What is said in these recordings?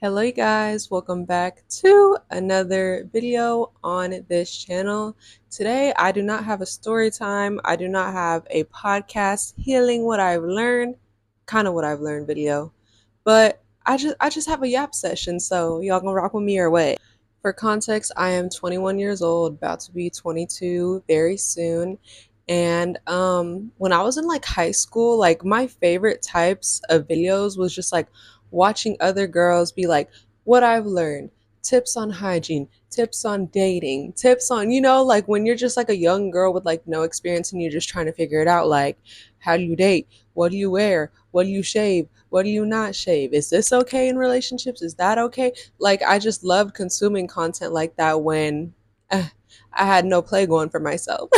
Hello you guys, welcome back to another video on this channel. Today I do not have a story time. I do not have a podcast healing what I've learned, kind of what I've learned video. But I just have a yap session, so y'all gonna rock with me or what? For context, I am 21 years old, about to be 22 very soon. And when I was in like high school, like my favorite types of videos was just like watching other girls be like, what I've learned, tips on hygiene, tips on dating, tips on, like when you're just like a young girl with like no experience and you're just trying to figure it out, like, how do you date? What do you wear? What do you shave? What do you not shave? Is this okay in relationships? Is that okay? Like, I just loved consuming content like that when I had no play going for myself.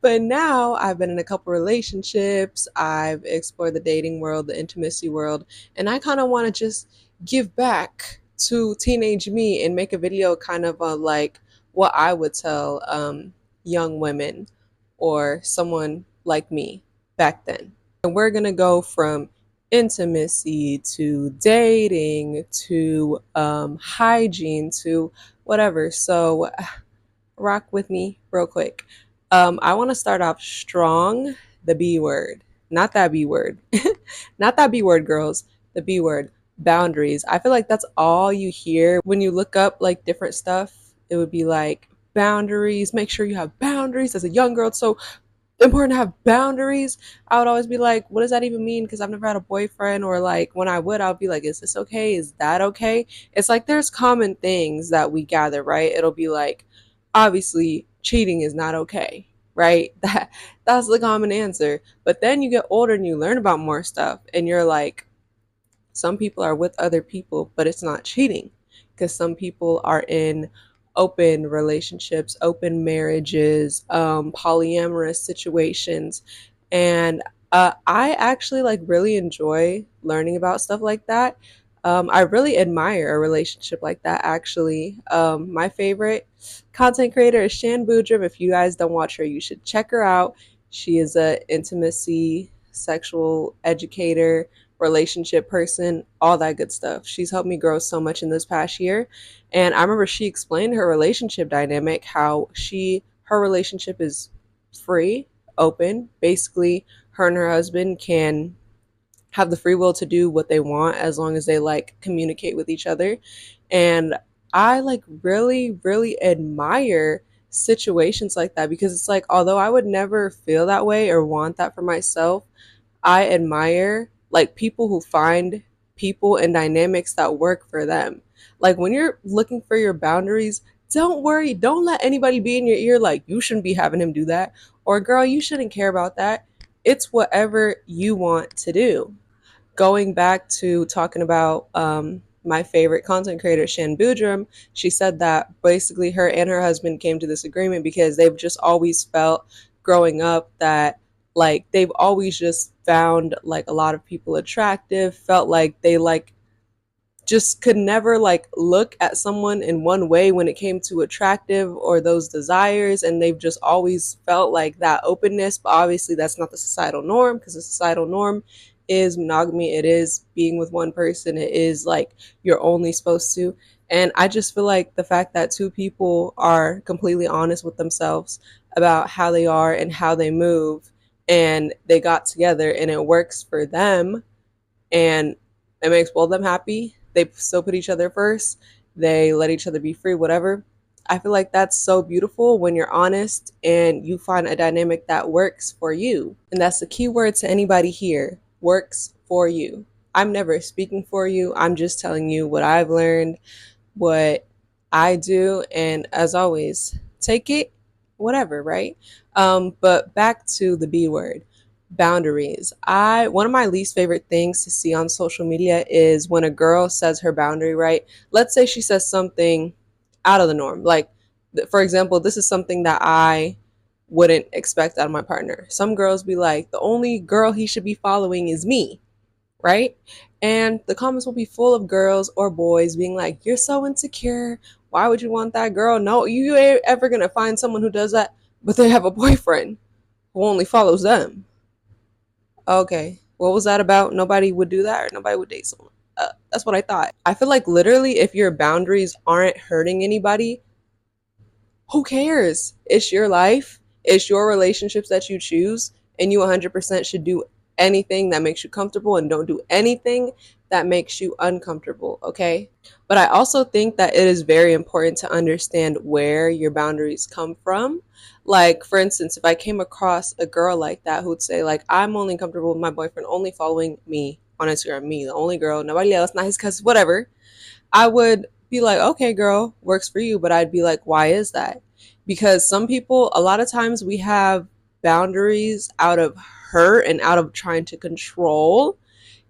But now I've been in a couple relationships, I've explored the dating world, the intimacy world, and I kind of want to just give back to teenage me and make a video kind of on like what I would tell young women or someone like me back then. And we're going to go from intimacy to dating to hygiene to whatever. So rock with me real quick. I want to start off strong. The B word, not that B word, not that B word, girls. The B word, boundaries. I feel like that's all you hear when you look up like different stuff. It would be like boundaries. Make sure you have boundaries. As a young girl, it's so important to have boundaries. I would always be like, what does that even mean? Because I've never had a boyfriend, or like when I would, I'll be like, is this okay? Is that okay? It's like there's common things that we gather, right? It'll be like, obviously, cheating is not okay, right? That's the common answer. But then you get older and you learn about more stuff, and you're like, some people are with other people, but it's not cheating because some people are in open relationships, open marriages, polyamorous situations. And I actually like really enjoy learning about stuff like that. I really admire a relationship like that, actually. My favorite content creator is Shan Boodram. If you guys don't watch her, you should check her out. She is a intimacy, sexual educator, relationship person, all that good stuff. She's helped me grow so much in this past year. And I remember she explained her relationship dynamic, how her relationship is free, open. Basically, her and her husband can have the free will to do what they want as long as they like communicate with each other. And I like really admire situations like that, because it's like, although I would never feel that way or want that for myself, I admire like people who find people and dynamics that work for them. Like when you're looking for your boundaries, don't worry, don't let anybody be in your ear like, you shouldn't be having him do that, or girl, you shouldn't care about that. It's whatever you want to do. Going back to talking about my favorite content creator, Shan Boodram, she said that basically her and her husband came to this agreement because they've just always felt growing up that like they've always just found like a lot of people attractive, felt like they like just could never like look at someone in one way when it came to attractive or those desires, and they've just always felt like that openness. But obviously that's not the societal norm, because the societal norm is monogamy. It is being with one person. It is like you're only supposed to. And I just feel like the fact that two people are completely honest with themselves about how they are and how they move, and they got together and it works for them, and it makes both of them happy. They still put each other first. They let each other be free, whatever. I feel like that's so beautiful when you're honest and you find a dynamic that works for you. And that's the key word to anybody here: works for you. I'm never speaking for you. I'm just telling you what I've learned, what I do. And as always, take it, whatever, right? But back to the B word, boundaries. One of my least favorite things to see on social media is when a girl says her boundary, right? Let's say she says something out of the norm. Like, for example, this is something that I wouldn't expect out of my partner. Some girls be like, the only girl he should be following is me, right? And the comments will be full of girls or boys being like, you're so insecure. Why would you want that girl? No, you ain't ever gonna find someone who does that, but they have a boyfriend who only follows them. Okay, what was that about? Nobody would do that, or nobody would date someone. That's what I thought. I feel like literally, if your boundaries aren't hurting anybody, who cares? It's your life, it's your relationships that you choose, and you 100% should do anything that makes you comfortable and don't do anything that makes you uncomfortable, okay? But I also think that it is very important to understand where your boundaries come from. Like, for instance, if I came across a girl like that who'd say, like, I'm only comfortable with my boyfriend only following me on Instagram, me, the only girl, nobody else, not his cousin, whatever, I would be like, okay, girl, works for you. But I'd be like, why is that? Because some people, a lot of times, we have boundaries out of hurt and out of trying to control.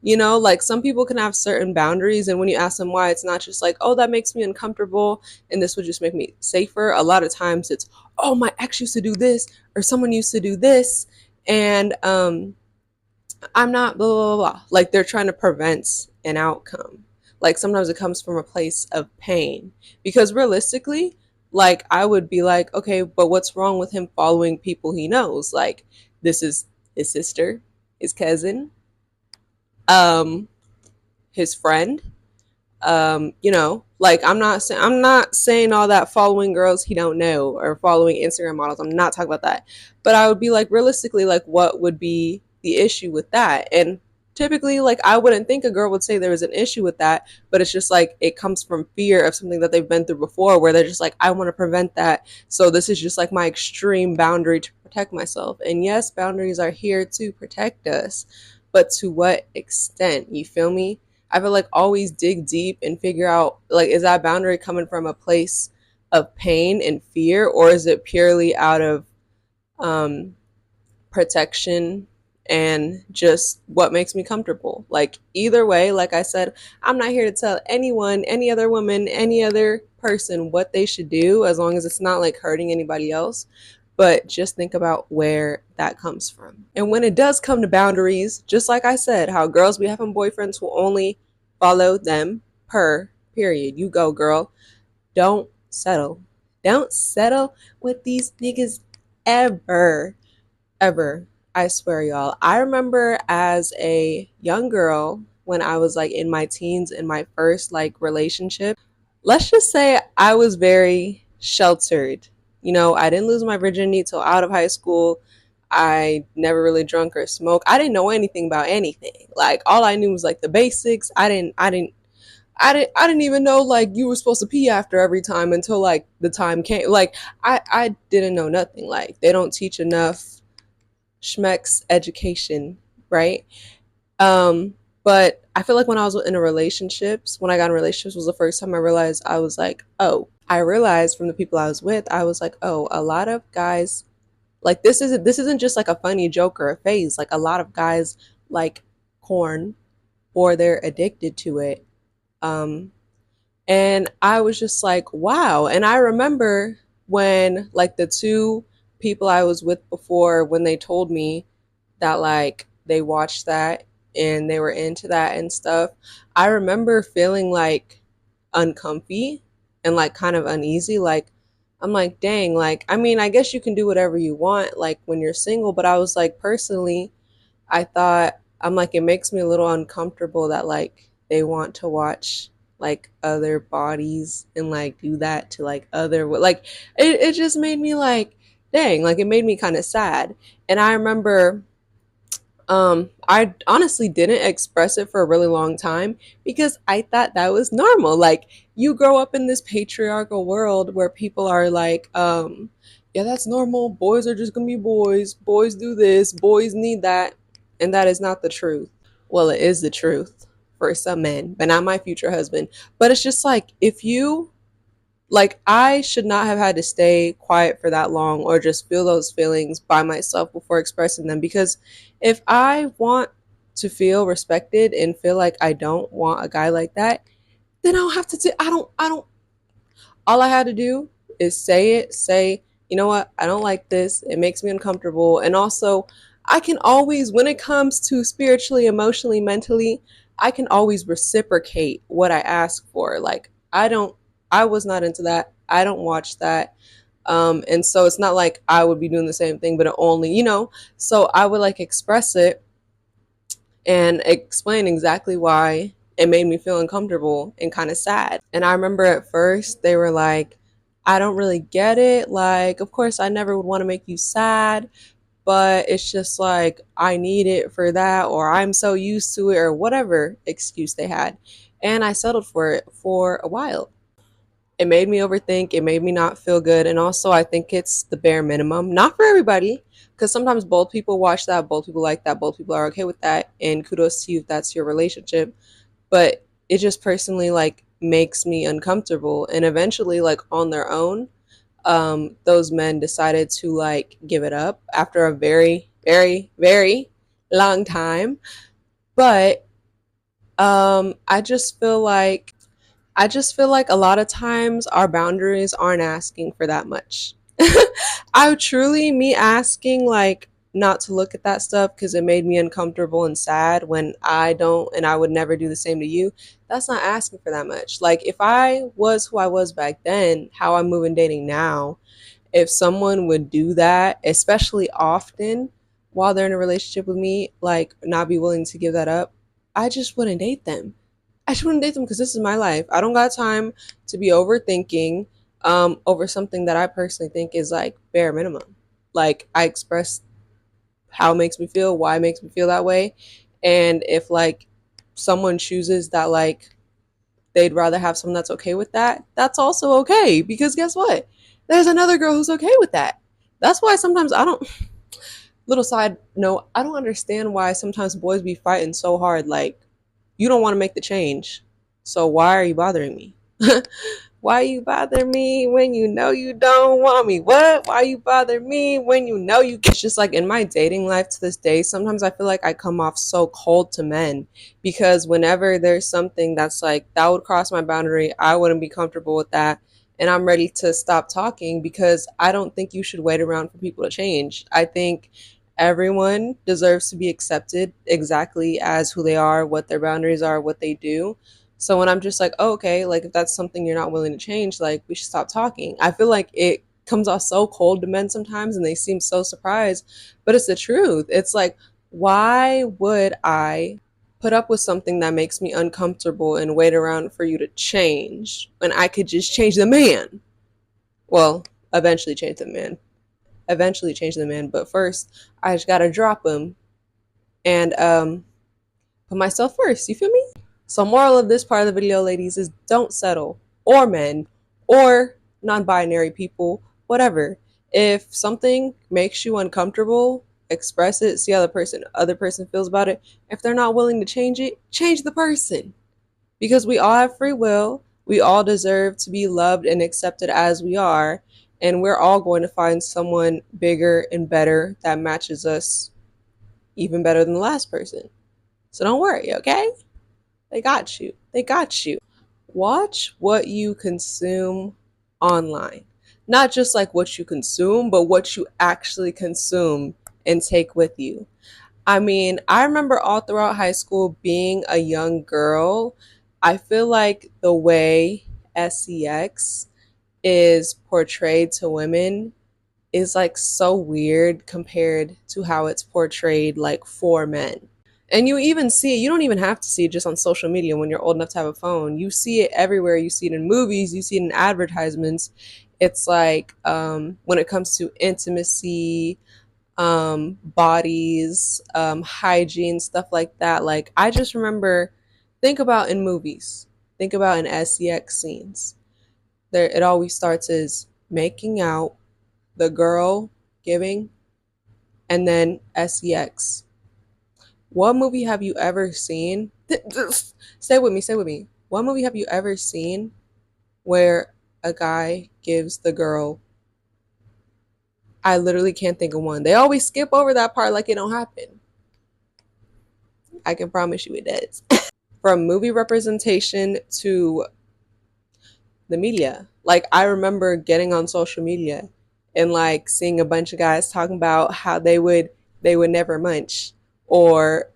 You know, like some people can have certain boundaries, and when you ask them why, it's not just like, oh, that makes me uncomfortable and this would just make me safer. A lot of times it's, oh, my ex used to do this, or someone used to do this, and I'm not blah, blah, blah, blah. Like they're trying to prevent an outcome. Like sometimes it comes from a place of pain. Because realistically, like I would be like, okay, but what's wrong with him following people he knows? Like this is his sister, his cousin, um, his friend. You know, like I'm not saying all that following girls he don't know or following Instagram models. I'm not talking about that. But I would be like realistically, like what would be the issue with that? And typically, like I wouldn't think a girl would say there was an issue with that, but it's just like it comes from fear of something that they've been through before where they're just like, I want to prevent that. So this is just like my extreme boundary to protect myself. And yes, boundaries are here to protect us, but to what extent? You feel me? I feel like always dig deep and figure out, like, is that boundary coming from a place of pain and fear, or is it purely out of um, protection and just what makes me comfortable? Like either way, like I said, I'm not here to tell anyone, any other woman, any other person what they should do as long as it's not like hurting anybody else. But just think about where that comes from. And when it does come to boundaries, just like I said, how girls be having boyfriends who only follow them per period. You go, girl. Don't settle. Don't settle with these niggas ever. Ever. I swear, y'all. I remember as a young girl when I was like in my teens in my first like relationship. Let's just say I was very sheltered. You know, I didn't lose my virginity till out of high school. I never really drunk or smoked. I didn't know anything about anything. Like all I knew was like the basics. I didn't even know like you were supposed to pee after every time until like the time came. Like I didn't know nothing. Like they don't teach enough schmeck's education, right? Um, but I feel like when I was in a relationships, when I got in relationships was the first time I realized I was like, oh, I realized from the people I was with, I was like, oh, a lot of guys like this isn't just like a funny joke or a phase. Like a lot of guys like corn or they're addicted to it. Um, and I was just like, wow. And I remember when like the two people I was with before when they told me that like they watched that and they were into that and stuff. I remember feeling like uncomfy and like kind of uneasy. Like, I'm like, dang, like, I mean, I guess you can do whatever you want, like when you're single, but I was like, personally, I thought, I'm like, it makes me a little uncomfortable that like they want to watch like other bodies and like do that to like other, like, it just made me like, dang, like it made me kind of sad. And I remember I honestly didn't express it for a really long time because I thought that was normal. Like you grow up in this patriarchal world where people are like, yeah, that's normal. Boys are just gonna be boys. Boys do this. Boys need that. And that is not the truth. Well, it is the truth for some men, but not my future husband. But it's just like if you like I should not have had to stay quiet for that long or just feel those feelings by myself before expressing them, because if I want to feel respected and feel like I don't want a guy like that, then I don't have to I don't all I had to do is say it, say, you know what, I don't like this, it makes me uncomfortable. And also I can always, when it comes to spiritually, emotionally, mentally, I can always reciprocate what I ask for. Like I was not into that, I don't watch that. And so it's not like I would be doing the same thing but it only, you know, so I would like express it and explain exactly why It made me feel uncomfortable and kind of sad. And I remember at first they were like, I don't really get it. Like, of course, I never would want to make you sad, but it's just like, I need it for that, or I'm so used to it, or whatever excuse they had. And I settled for it for a while. It made me overthink. It made me not feel good. And also, I think it's the bare minimum. Not for everybody, because sometimes both people watch that, both people like that, both people are okay with that. And kudos to you if that's your relationship. But it just personally like makes me uncomfortable. And eventually, like on their own, those men decided to like give it up after a very, very, very long time. But I just feel like a lot of times our boundaries aren't asking for that much. I truly, me asking like not to look at that stuff because it made me uncomfortable and sad when I don't, and I would never do the same to you. That's not asking for that much. Like if I was who I was back then, how I'm moving dating now, if someone would do that, especially often while they're in a relationship with me, like not be willing to give that up, I just wouldn't date them. I just wouldn't date them because this is my life. I don't got time to be overthinking over something that I personally think is like bare minimum. Like I express how it makes me feel, why it makes me feel that way, and if like someone chooses that like they'd rather have someone that's okay with that, that's also okay because guess what? There's another girl who's okay with that. That's why sometimes I don't. Little side note, I don't understand why sometimes boys be fighting so hard. Like you don't want to make the change. So why are you bothering me? Why you bother me when you know you don't want me? What? Why you bother me when you know you can? It's just like in my dating life to this day, sometimes I feel like I come off so cold to men because whenever there's something that's like that would cross my boundary, I wouldn't be comfortable with that. And I'm ready to stop talking because I don't think you should wait around for people to change. I think everyone deserves to be accepted exactly as who they are, what their boundaries are, what they do. So when I'm just like, oh, okay, like if that's something you're not willing to change, like we should stop talking. I feel like it comes off so cold to men sometimes and they seem so surprised, but it's the truth. It's like, why would I put up with something that makes me uncomfortable and wait around for you to change when I could just change the man? Well, eventually change the man. Eventually change the man, but first I just gotta drop him and put myself first. You feel me? So, moral of this part of the video, ladies, is don't settle, or men, or non binary people, whatever. If something makes you uncomfortable, express it, see how the other person feels about it. If they're not willing to change it, change the person. Because we all have free will. We all deserve to be loved and accepted as we are. And we're all going to find someone bigger and better that matches us even better than the last person. So don't worry, okay? They got you. They got you. Watch what you consume online. Not just like what you consume, but what you actually consume and take with you. I mean, I remember all throughout high school being a young girl. I feel like the way sex is portrayed to women is like so weird compared to how it's portrayed like for men. And you even see it, you don't even have to see it just on social media when you're old enough to have a phone. You see it everywhere. You see it in movies, you see it in advertisements. It's like when it comes to intimacy, bodies, hygiene, stuff like that. Like, I just remember, think about in movies, think about in sex scenes. There, it always starts as making out, the girl giving, and then sex. What movie have you ever seen? Stay with me, stay with me. What movie have you ever seen where a guy gives the girl? I literally can't think of one. They always skip over that part like it don't happen. I can promise you it does. From movie representation to the media. Like I remember getting on social media and like seeing a bunch of guys talking about how they would never munch, or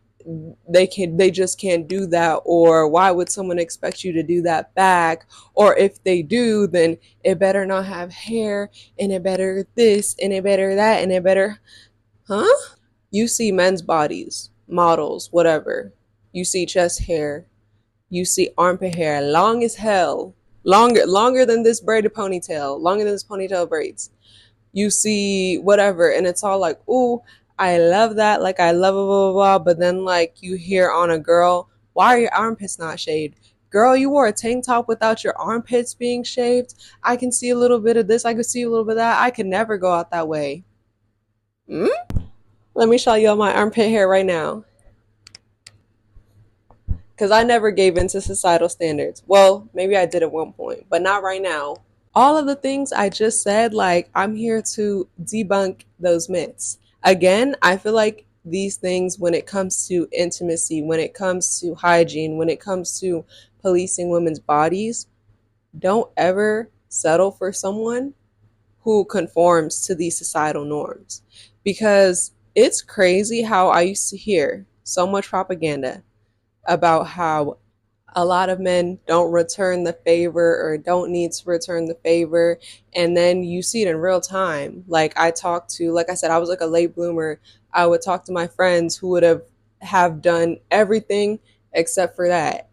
they just can't do that, or why would someone expect you to do that back, or if they do then it better not have hair, and it better this, and it better that, and it better, huh? You see men's bodies, models, whatever. You see chest hair, You see armpit hair long as hell, longer than this braided ponytail, longer than this ponytail braids. You see whatever, and it's all like, ooh, I love that, like I love blah blah blah. But then like you hear on a girl, why are your armpits not shaved? Girl, you wore a tank top without your armpits being shaved. I can see a little bit of this, I can see a little bit of that. I could never go out that way. Hmm? Let me show you all my armpit hair right now. Because I never gave in to societal standards. Well, maybe I did at one point, but not right now. All of the things I just said, like, I'm here to debunk those myths. Again, I feel like these things, when it comes to intimacy, when it comes to hygiene, when it comes to policing women's bodies, don't ever settle for someone who conforms to these societal norms. Because it's crazy how I used to hear so much propaganda about how a lot of men don't return the favor or don't need to return the favor. And then you see it in real time. Like I talked to, like I said, I was like a late bloomer. I would talk to my friends who would have done everything except for that.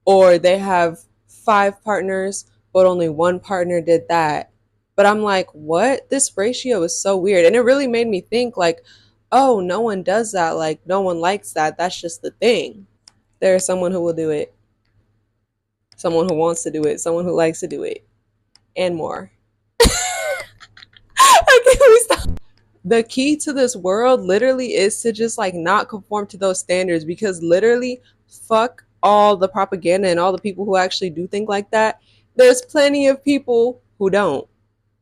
Or they have 5 partners, but only one partner did that. But I'm like, what? This ratio is so weird. And it really made me think like, oh, no one does that. Like no one likes that. That's just the thing. There's someone who will do it, someone who wants to do it, someone who likes to do it, and more. Okay, we stop. The key to this world literally is to just like not conform to those standards, because literally, fuck all the propaganda and all the people who actually do think like that. There's plenty of people who don't.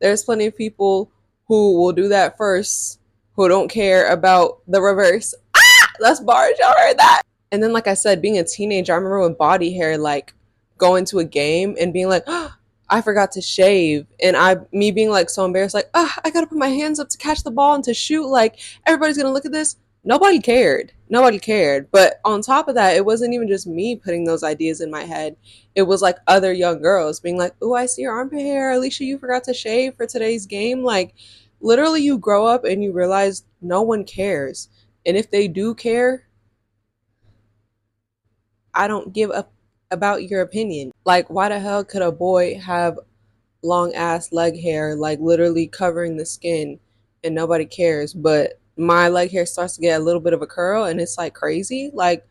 There's plenty of people who will do that first, who don't care about the reverse. Ah, that's bars. Y'all heard that? And then, like I said, being a teenager, I remember when body hair, like going to a game and being like, oh, I forgot to shave. And me being like so embarrassed, like, oh, I gotta put my hands up to catch the ball and to shoot. Like, everybody's gonna look at this. Nobody cared. Nobody cared. But on top of that, it wasn't even just me putting those ideas in my head. It was like other young girls being like, oh, I see your armpit hair. Alicia, you forgot to shave for today's game. Like, literally, you grow up and you realize no one cares. And if they do care, I don't give a about your opinion. Like, why the hell could a boy have long ass leg hair, like literally covering the skin, and nobody cares? But my leg hair starts to get a little bit of a curl and it's like crazy. Like,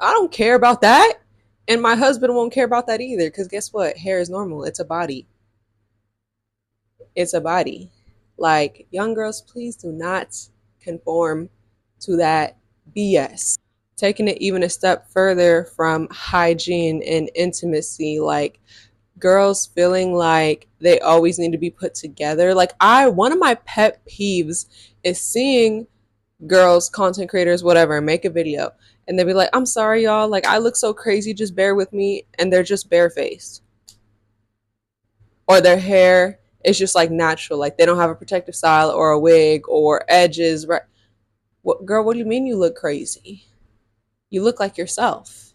I don't care about that. And my husband won't care about that either, because guess what? Hair is normal. It's a body. It's a body. Like, young girls, please do not conform to that BS. Taking it even a step further from hygiene and intimacy, like girls feeling like they always need to be put together. Like, one of my pet peeves is seeing girls, content creators, whatever, make a video and they'll be like, I'm sorry y'all, like I look so crazy, just bear with me, and they're just barefaced. Or their hair is just like natural, like they don't have a protective style or a wig or edges, right? What, girl, what do you mean you look crazy? You look like yourself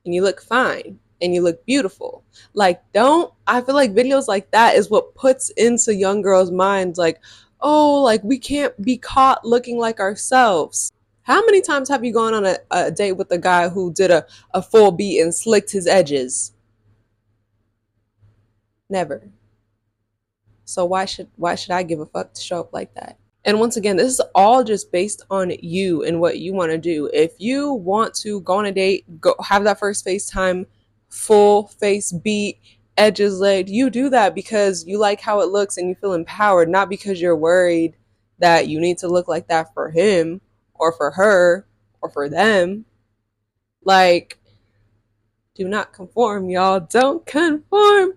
and you look fine and you look beautiful. Like, don't, I feel like videos like that is what puts into young girls' minds like, oh, like we can't be caught looking like ourselves. How many times have you gone on a date with a guy who did a full beat and slicked his edges? Never. So why should I give a fuck to show up like that? And once again, this is all just based on you and what you want to do. If you want to go on a date, go have that first FaceTime, full face beat, edges laid, you do that because you like how it looks and you feel empowered, not because you're worried that you need to look like that for him or for her or for them. Like, do not conform, y'all. Don't conform.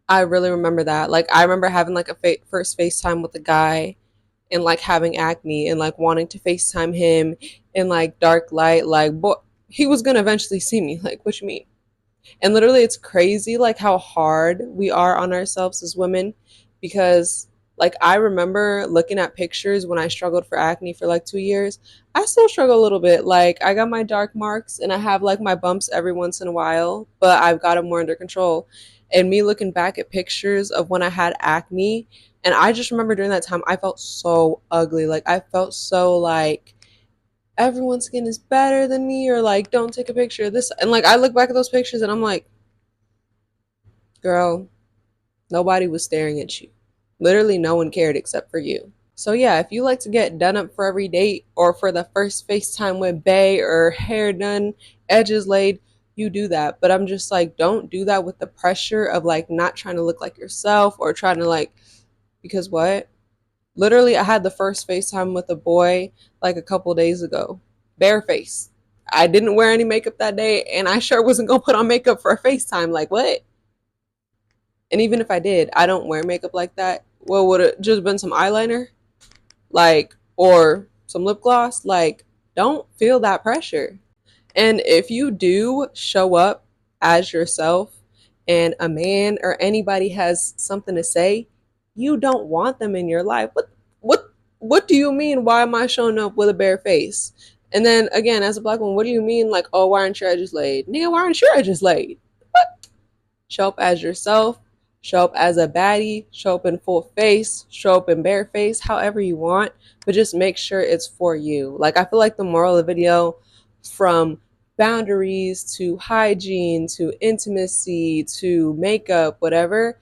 I really remember that. Like, I remember having like a first FaceTime with a guy and like having acne and like wanting to FaceTime him in like dark light. Like, boy, he was gonna eventually see me. Like, what you mean? And literally, it's crazy like how hard we are on ourselves as women, because like I remember looking at pictures when I struggled for acne for like 2 years. I still struggle a little bit. Like, I got my dark marks and I have like my bumps every once in a while, but I've got them more under control. And me looking back at pictures of when I had acne, and I just remember during that time I felt so ugly. Like, I felt so like everyone's skin is better than me, or like, don't take a picture of this. And like, I look back at those pictures and I'm like, girl, nobody was staring at you. Literally, no one cared except for you. So yeah, if you like to get done up for every date or for the first FaceTime with bae or hair done, edges laid, you do that. But I'm just like, don't do that with the pressure of like not trying to look like yourself or trying to like, because what? Literally, I had the first FaceTime with a boy like a couple days ago, bare face. I didn't wear any makeup that day, and I sure wasn't gonna put on makeup for a FaceTime. Like, what? And even if I did, I don't wear makeup like that. Well, would it just been some eyeliner? Like, or some lip gloss? Like, don't feel that pressure. And if you do show up as yourself and a man or anybody has something to say, you don't want them in your life. What do you mean? Why am I showing up with a bare face? And then again, as a black woman, what do you mean? Like, oh, why aren't your edges laid? Nigga, why aren't your edges laid? What? Show up as yourself, show up as a baddie, show up in full face, show up in bare face, however you want, but just make sure it's for you. Like, I feel like the moral of the video, from boundaries to hygiene to intimacy to makeup, whatever,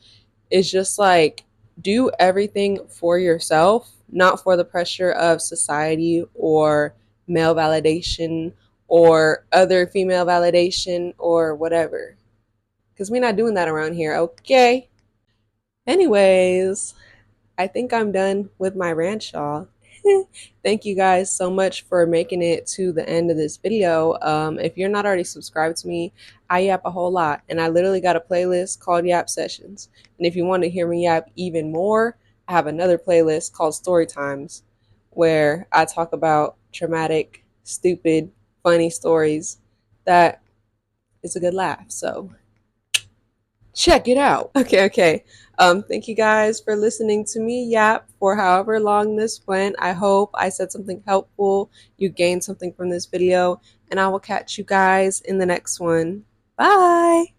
is just like, do everything for yourself, not for the pressure of society or male validation or other female validation or whatever, because we're not doing that around here, okay? Anyways, I think I'm done with my rant, y'all. Thank you guys so much for making it to the end of this video. If you're not already subscribed to me, I yap a whole lot, and I literally got a playlist called Yap Sessions. And if you want to hear me yap even more, I have another playlist called Story Times, where I talk about traumatic, stupid, funny stories that is a good laugh. So check it out. Okay. Thank you guys for listening to me yap for however long this went. I hope I said something helpful. You gained something from this video, and I will catch you guys in the next one. Bye.